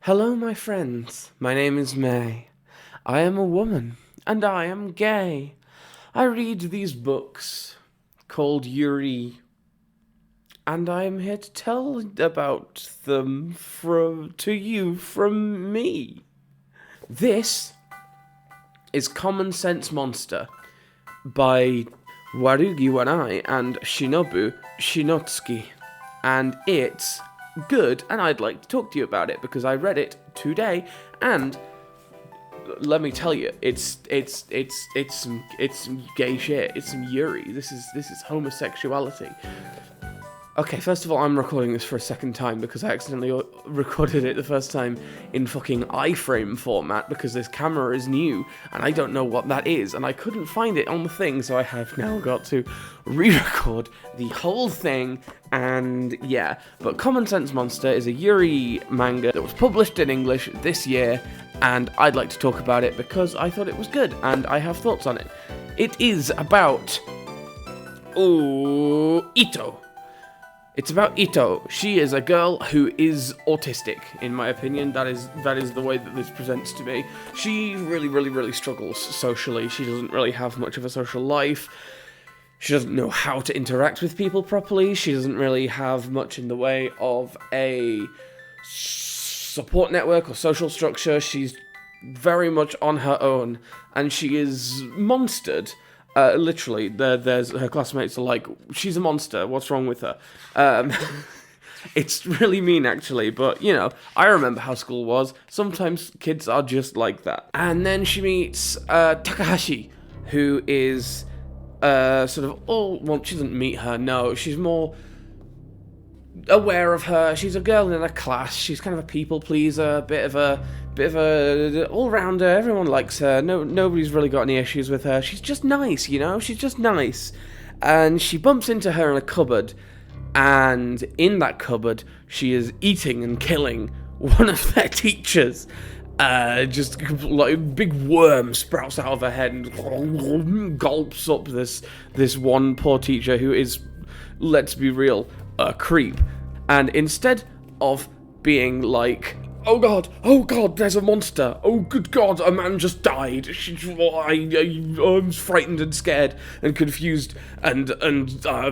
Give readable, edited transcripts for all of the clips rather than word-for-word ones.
Hello, my friends. My name is May. I am a woman, and I am gay. I read these books called Yuri, and I am here to tell about them to you from me. This is Common Sense Monster by Warugi Wanai and Shinobu Shinotsuki, and it's good, and I'd like to talk to you about it because I read it today, and let me tell you, it's some gay shit. It's some Yuri. This is homosexuality. Okay, first of all, I'm recording this for a second time because I accidentally recorded it the first time in fucking iframe format because this camera is new and I don't know what that is and I couldn't find it on the thing, so I have now got to re-record the whole thing. And yeah, but Common Sense Monster is a Yuri manga that was published in English this year, and I'd like to talk about it because I thought it was good and I have thoughts on it. It is about Ito. It's about Ito. She is a girl who is autistic, in my opinion. That is the way that this presents to me. She really struggles socially. She doesn't really have much of a social life. She doesn't know how to interact with people properly. She doesn't really have much in the way of a support network or social structure. She's very much on her own, and she is monstered. Literally, there's her classmates are like, she's a monster, what's wrong with her? It's really mean, actually, but, you know, I remember how school was. Sometimes kids are just like that. And then she meets Takahashi, who is well, she doesn't meet her, no, she's more aware of her. She's a girl in a class. She's kind of a people pleaser, bit of a all-rounder. Everyone likes her. Nobody's really got any issues with her. She's just nice, you know? She's just nice. And she bumps into her in a cupboard, and in that cupboard, she is eating and killing one of their teachers. Just like a big worm sprouts out of her head and gulps up this one poor teacher who is, let's be real, a creep. And instead of being like, oh god, there's a monster, oh good god, a man just died, I'm frightened and scared and confused and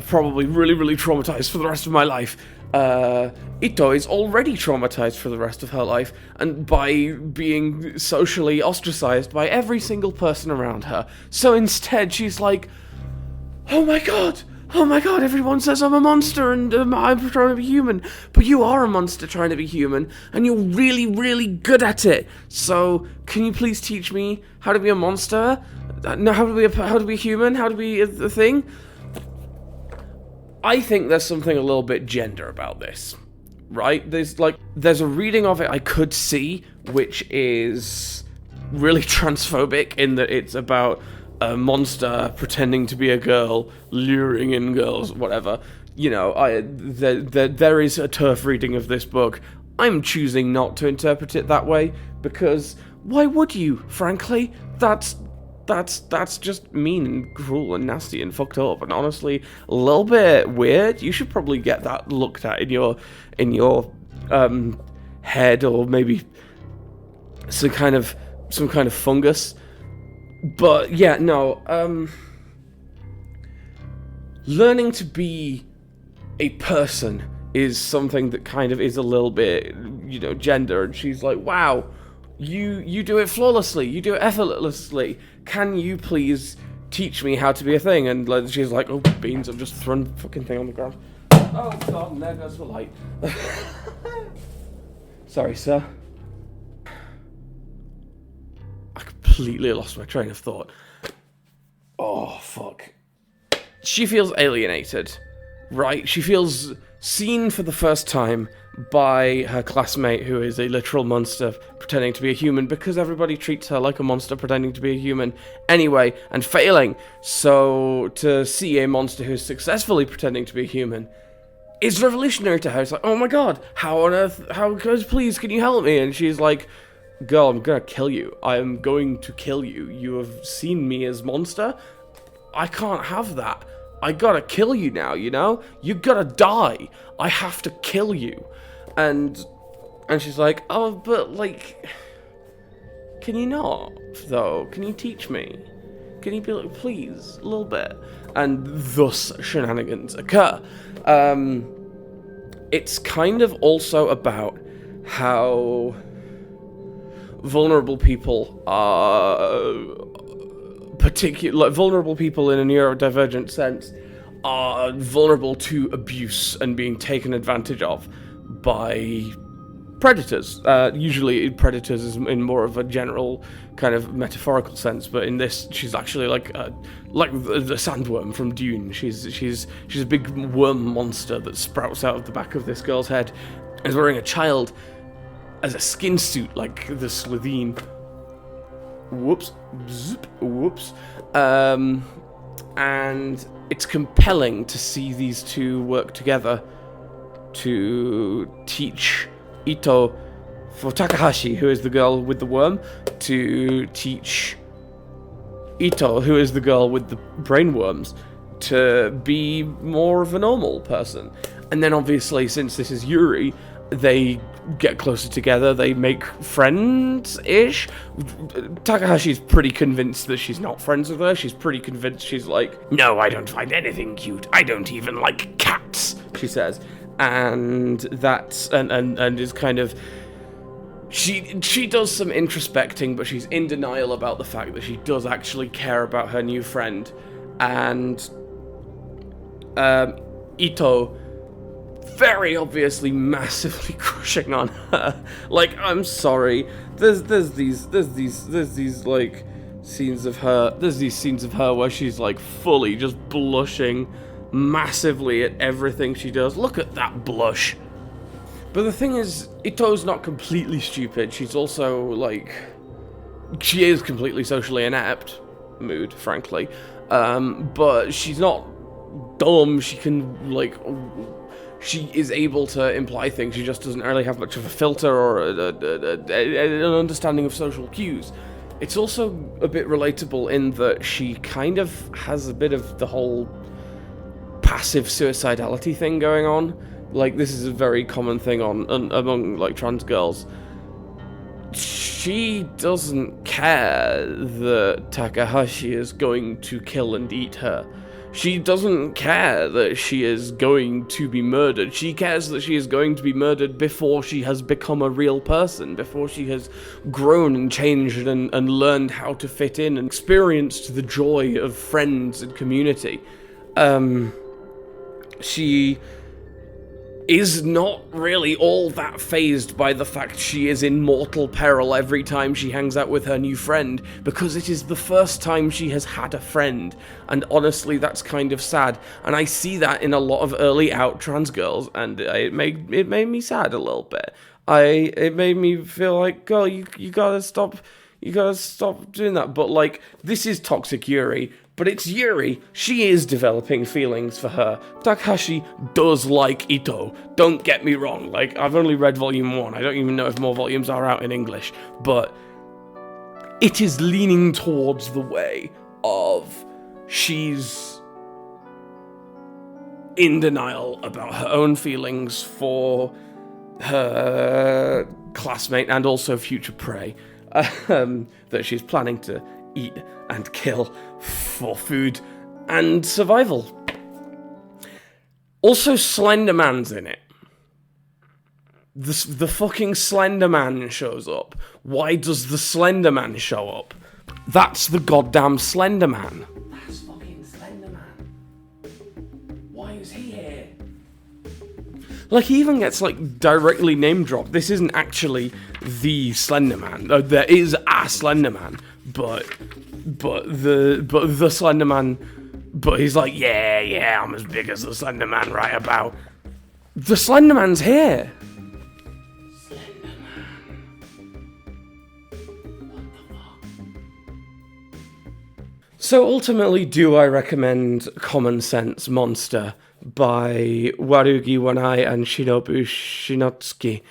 probably really traumatized for the rest of my life. Ito is already traumatized for the rest of her life, and by being socially ostracized by every single person around her. So instead she's like, oh my god, everyone says I'm a monster and I'm trying to be human. But you are a monster trying to be human, and you're really good at it. So, can you please teach me how to be a monster? No, how to be a human? How to be a thing? I think there's something a little bit gender about this, right? There's a reading of it I could see, which is really transphobic in that it's about a monster pretending to be a girl, luring in girls, whatever. You know, there is a turf reading of this book. I'm choosing not to interpret it that way, because why would you, frankly? That's just mean and cruel and nasty and fucked up, and honestly, a little bit weird. You should probably get that looked at in your head, or maybe some kind of fungus. But yeah, no, learning to be a person is something that kind of is a little bit, you know, gender, and she's like, wow, you do it flawlessly, you do it effortlessly, can you please teach me how to be a thing? And she's like, oh, beans, I've just thrown the fucking thing on the ground. Oh god, and there goes the light. Sorry, sir. Completely lost my train of thought. Oh, fuck. She feels alienated, right? She feels seen for the first time by her classmate, who is a literal monster pretending to be a human, because everybody treats her like a monster pretending to be a human anyway, and failing. So to see a monster who's successfully pretending to be a human is revolutionary to her. It's like, oh my god, how on earth, please, can you help me? And she's like, girl, I'm gonna kill you. I am going to kill you. You have seen me as monster. I can't have that. I gotta kill you now, you know? You gotta die. I have to kill you. And And she's like, oh, but, like, can you not, though? Can you teach me? Can you be like, please, a little bit? And thus shenanigans occur. It's kind of also about how vulnerable people are, vulnerable people in a neurodivergent sense are vulnerable to abuse and being taken advantage of by predators. Usually predators is in more of a general kind of metaphorical sense, but in this she's actually like the sandworm from Dune. She's a big worm monster that sprouts out of the back of this girl's head and is wearing a child as a skin suit like the Slitheen. Whoops. Zip, whoops. And it's compelling to see these two work together to teach Ito, for Takahashi, who is the girl with the worm, to teach Ito, who is the girl with the brainworms, to be more of a normal person. And then obviously, since this is Yuri, they get closer together, they make friends-ish. Takahashi's pretty convinced that she's not friends with her. She's pretty convinced, she's like, no, I don't find anything cute. I don't even like cats, she says. And that's, and is kind of, she does some introspecting, but she's in denial about the fact that she does actually care about her new friend. And Ito very obviously massively crushing on her. Like, I'm sorry, there's these like scenes of her, where she's like fully just blushing massively at everything she does. Look at that blush. But the thing is, Ito's not completely stupid. She's also like, she is completely socially inept, mood, frankly. But she's not dumb. She can, like, she is able to imply things. She just doesn't really have much of a filter or an understanding of social cues. It's also a bit relatable in that she kind of has a bit of the whole passive suicidality thing going on. Like, this is a very common thing among like trans girls. She doesn't care that Takahashi is going to kill and eat her. She doesn't care that she is going to be murdered. She cares that she is going to be murdered before she has become a real person, before she has grown and changed and learned how to fit in and experienced the joy of friends and community. She is not really all that fazed by the fact she is in mortal peril every time she hangs out with her new friend, because it is the first time she has had a friend, and honestly that's kind of sad, and I see that in a lot of early out trans girls, and it made me sad a little bit. It made me feel like, girl, you gotta stop doing that. But like, this is toxic Yuri, but it's Yuri. She is developing feelings for her. Takahashi does like Ito. Don't get me wrong. Like, I've only read volume 1. I don't even know if more volumes are out in English. But it is leaning towards the way of she's in denial about her own feelings for her classmate and also future prey that she's planning to eat and kill for food and survival. Also, Slender Man's in it. The fucking Slender Man shows up. Why does the Slender Man show up? That's the goddamn Slender Man. That's fucking Slender Man. Why is he here? Like, he even gets, like, directly name-dropped. This isn't actually the Slender Man. There is a Slender Man, but the Slender Man, but he's like, yeah, I'm as big as the Slender Man right about. The Slender Man's here. Slender Man. What the fuck? So ultimately, do I recommend Common Sense Monster by Warugi Wanai and Shinobu Shinotsuki?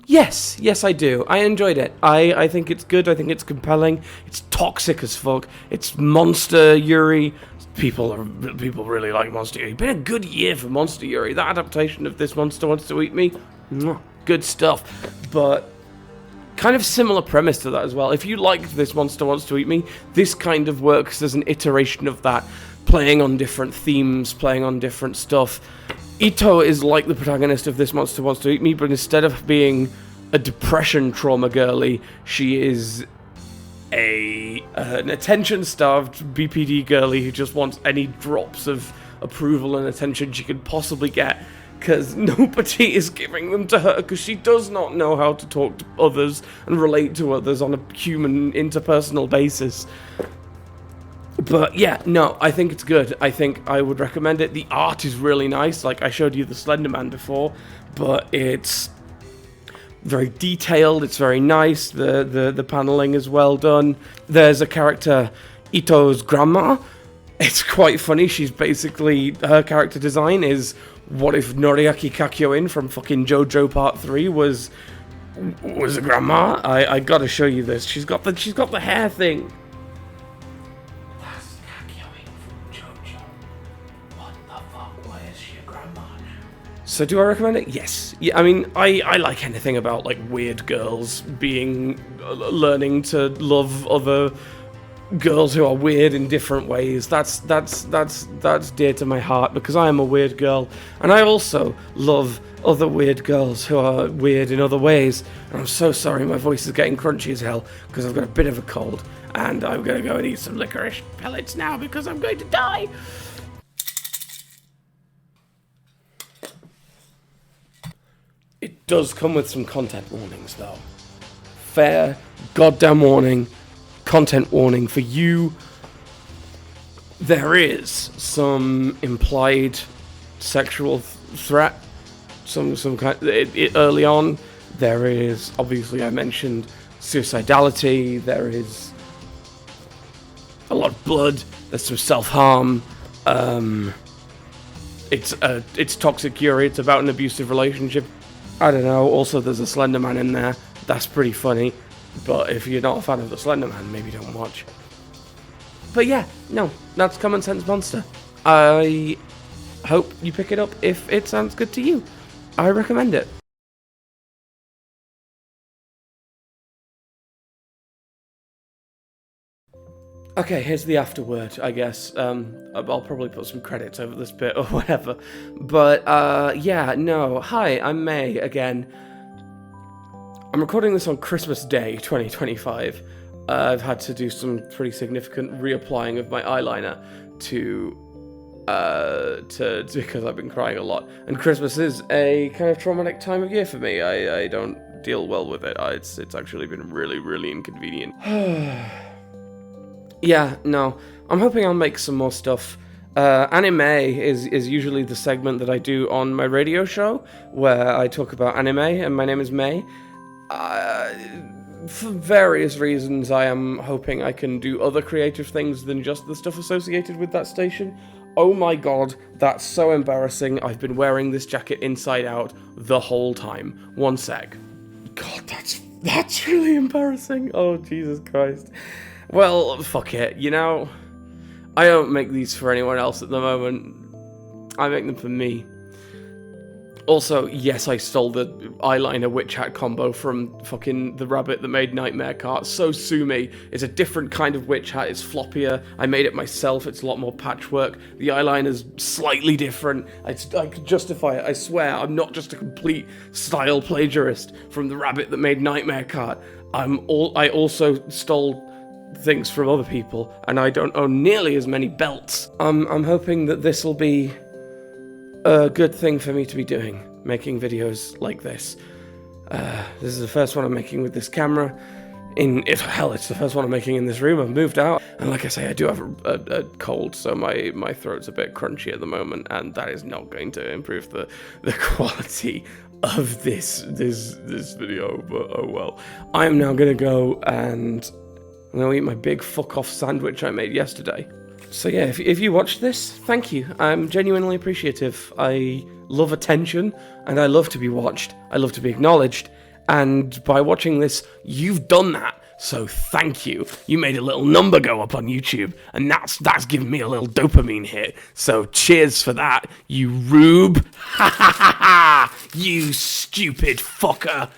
Yes, I do. I enjoyed it. I think it's good. I think it's compelling. It's toxic as fuck. It's Monster Yuri. People really like Monster Yuri. It's been a good year for Monster Yuri. That adaptation of This Monster Wants to Eat Me. Mwah. good stuff. But kind of similar premise to that as well. If you liked This Monster Wants to Eat Me, this kind of works as an iteration of that, playing on different themes, playing on different stuff. Ito is like the protagonist of This Monster Wants to Eat Me, but instead of being a depression trauma girly, she is an attention-starved BPD girly who just wants any drops of approval and attention she could possibly get, because nobody is giving them to her, because she does not know how to talk to others and relate to others on a human, interpersonal basis. But yeah, no, I think it's good. I think I would recommend it. The art is really nice. Like, I showed you the Slender Man before, but it's very detailed, it's very nice, the paneling is well done. There's a character, Ito's grandma. It's quite funny. She's basically, her character design is, what if Noriaki Kakyoin from fucking JoJo Part 3 was a grandma? I gotta show you this. She's got the hair thing. That's Kakyoin from JoJo. What the fuck? Why is she a grandma now? So do I recommend it? Yes. Yeah, I mean, I like anything about like weird girls learning to love other girls who are weird in different ways. That's dear to my heart, because I am a weird girl, and I also love other weird girls who are weird in other ways. And I'm so sorry my voice is getting crunchy as hell, because I've got a bit of a cold, and I'm gonna go and eat some licorice pellets now, because I'm going to die. It does come with some content warnings, though. Fair goddamn warning. Content warning for you. There is some implied sexual threat. Some kind. Early on, there is, obviously I mentioned suicidality. There is a lot of blood. There's some self-harm. It's toxic Yuri. It's about an abusive relationship. I don't know. Also, there's a Slender Man in there. That's pretty funny. But if you're not a fan of the Slender Man, maybe don't watch. But yeah, no, that's Common Sense Monster. I hope you pick it up if it sounds good to you. I recommend it. Okay, here's the afterword, I guess. I'll probably put some credits over this bit or whatever. But, yeah, no. Hi, I'm May again. I'm recording this on Christmas Day, 2025. I've had to do some pretty significant reapplying of my eyeliner because I've been crying a lot. And Christmas is a kind of traumatic time of year for me. I don't deal well with it. It's actually been really, really inconvenient. Yeah, no. I'm hoping I'll make some more stuff. ANIMAE is usually the segment that I do on my radio show, where I talk about anime, and my name is May. For various reasons, I am hoping I can do other creative things than just the stuff associated with that station. Oh my god, that's so embarrassing. I've been wearing this jacket inside out the whole time. One sec. God, that's really embarrassing. Oh, Jesus Christ. Well, fuck it, you know? I don't make these for anyone else at the moment. I make them for me. Also, yes, I stole the eyeliner witch hat combo from fucking the rabbit that made Nightmare Cart. So sue me. It's a different kind of witch hat. It's floppier. I made it myself. It's a lot more patchwork. The eyeliner's slightly different. I could justify it. I swear, I'm not just a complete style plagiarist from the rabbit that made Nightmare Cart. I also stole things from other people, and I don't own nearly as many belts. I'm hoping that this will be a good thing for me to be doing, making videos like this. This is the first one I'm making with this camera. It's the first one I'm making in this room. I've moved out, and like I say, I do have a cold, so my throat's a bit crunchy at the moment, and that is not going to improve the quality of this video. But oh well. I am now gonna go and I'm gonna eat my big fuck off sandwich I made yesterday. So yeah, if you watched this, thank you. I'm genuinely appreciative. I love attention, and I love to be watched. I love to be acknowledged. And by watching this, you've done that. So thank you. You made a little number go up on YouTube, and that's given me a little dopamine hit. So cheers for that, you rube. Ha ha ha ha! You stupid fucker.